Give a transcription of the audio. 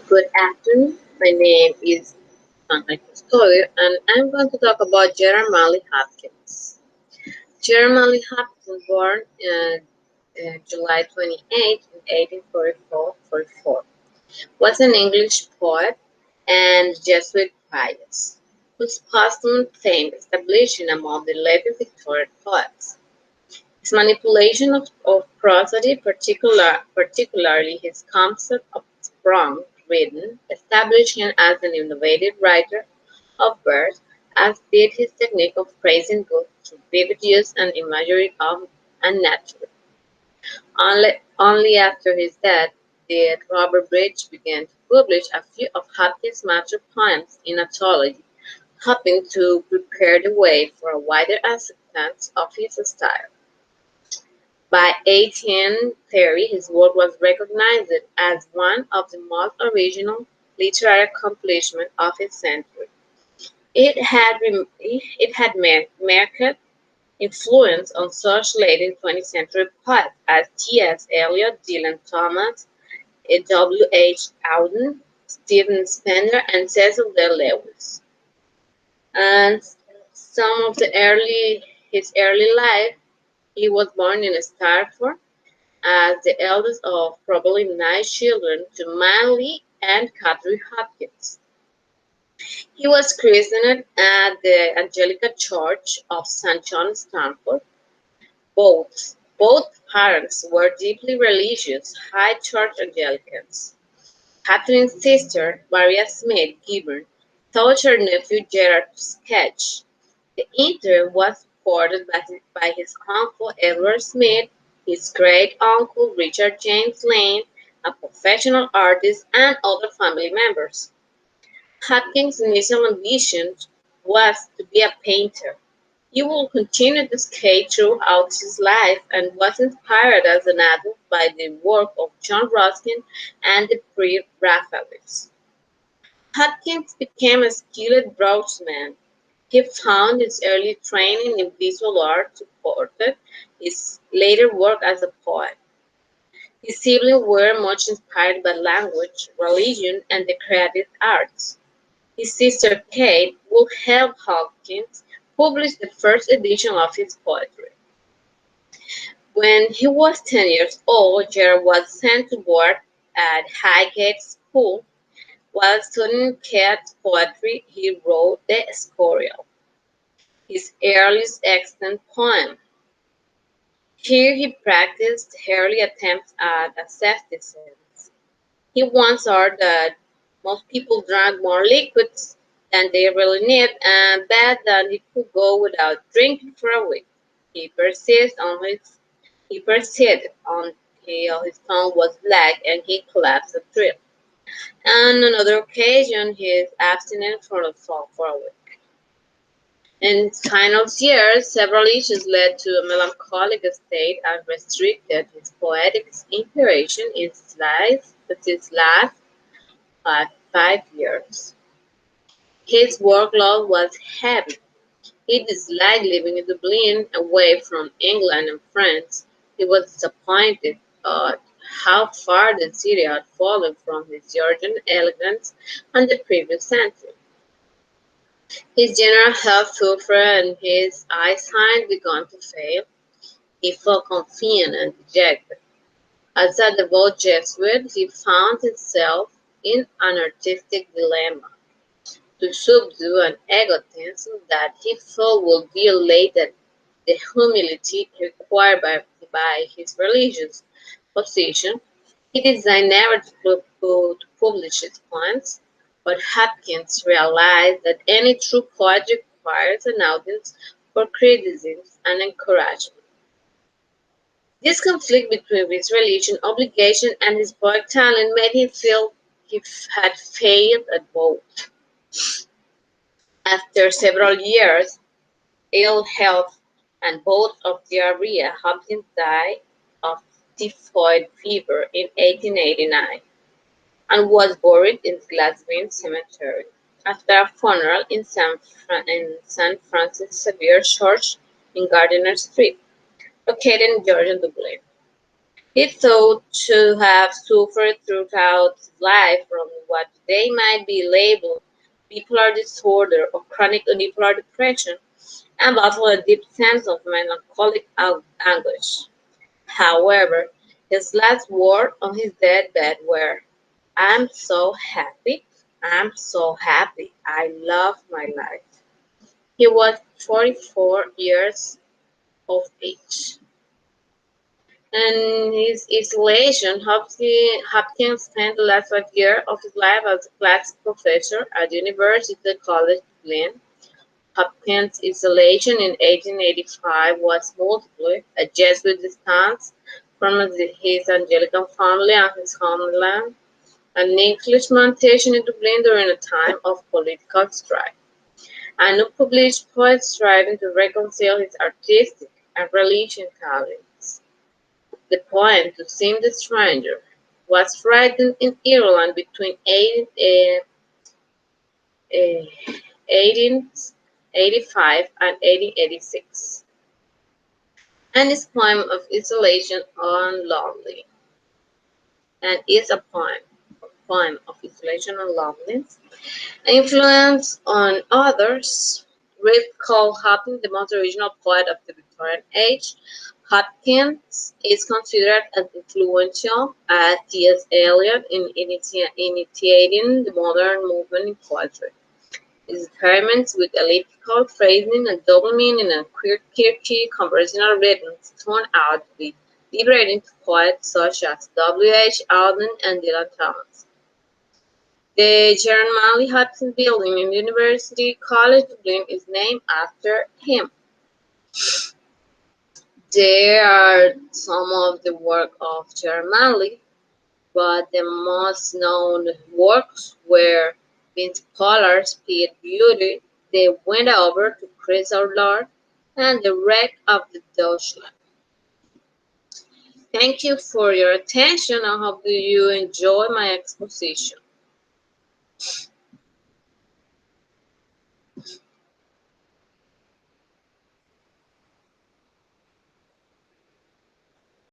Good afternoon. My name is Story, and I'm going to talk about Gerard Hopkins. Gerald Hopkins was born July 28, 1844, was an English poet and Jesuit pious, whose posthumous fame established him among the later Victorian poets. His manipulation of prosody, particularly his concept of sprung rhythm, established him as an innovative writer of verse, as did his technique of praising good through vivid use and imagery of and nature. Only after his death did Robert Bridge begin to publish a few of Hopkins' master poems in anthology, hoping to prepare the way for a wider acceptance of his style. By 1830, his work was recognized as one of the most original literary accomplishments of his century. It had marked influence on such late 20th century poets as T.S. Eliot, Dylan Thomas, W. H. Auden, Stephen Spender, and Cecil D. Lewis. And some of his early life, he was born in Stafford as the eldest of probably nine children to Manly and Catherine Hopkins. He was christened at the Anglican Church of St. John, Stamford. Both parents were deeply religious, high church Anglicans. Catherine's sister, Maria Smith Gibbon, taught her nephew Gerard to sketch. The interest was supported by his uncle Edward Smith, his great-uncle Richard James Lane, a professional artist, and other family members. Hopkins' initial ambition was to be a painter. He would continue to skate throughout his life and was inspired as an adult by the work of John Ruskin and the Pre-Raphaelites. Hopkins became a skilled draughtsman. He found his early training in visual art supported his later work as a poet. His siblings were much inspired by language, religion, and the creative arts. His sister Kate would help Hopkins publish the first edition of his poetry. When he was 10 years old, Gerald was sent to board at Highgate School. While studying Keats' poetry, he wrote The Escorial, his earliest extant poem. Here he practiced early attempts at asceticism. He once heard that most people drank more liquids than they really need and bet that he could go without drinking for a week. He persisted on his he persisted until his tongue was black and he collapsed at trip. On another occasion, he is abstinent from the salt for a week. In his final years, several issues led to a melancholic state and restricted his poetic inspiration in his last 5 years. His workload was heavy. He disliked living in Dublin, away from England and France. He was disappointed at how far the city had fallen from his Georgian elegance and the previous century. His general health suffered and his eyesight began to fail. He felt confused and dejected. As a devout Jesuit, he found himself in an artistic dilemma to subdue an egotism that he felt would violate the humility required by his religious position. He designed never to publish his poems, but Hopkins realized that any true poet requires an audience for criticism and encouragement. This conflict between his religious obligation and his poetic talent made him feel he had failed at both. After several years ill health and both of diarrhea, Hopkins died of typhoid fever in 1889 and was buried in Glasgow Cemetery after a funeral in St. Francis Xavier Church in Gardiner Street, located in Georgian Dublin. He thought to have suffered throughout his life from what they might be labeled bipolar disorder or chronic unipolar depression and battled a deep sense of melancholic anguish. However, his last words on his deathbed were, "I'm so happy, I'm so happy, I love my life." He was 44 years of age. In his isolation, Hopkins spent the last 5 years of his life as a classics professor at University College Dublin. Hopkins' isolation in 1885 was multiple: a Jesuit distance from his Anglican family and his homeland, an English plantation in Dublin during a time of political strife, an unpublished poet striving to reconcile his artistic and religious callings. The poem "To Seem the Stranger" was written in Ireland between 1885 and 1886, and is poem of isolation and lonely, and is a poem of isolation and loneliness. Influence on others. Reid called Hopkins the most original poet of the Victorian age. Hopkins is considered as influential as T.S. Eliot in initiating the modern movement in poetry. His experiments with elliptical phrasing and double meaning and quirky conversational rhythms turned out to be liberating to poets such as W. H. Auden and Dylan Thomas. The Gerard Hopkins building in University College Dublin is named after him. There are some of the work of Gerard, but the most known works were Vince Pollard's Pete Beauty, The Windover to Chris Our Lord, and The Wreck of the Deutschland. Thank you for your attention. I hope you enjoy my exposition.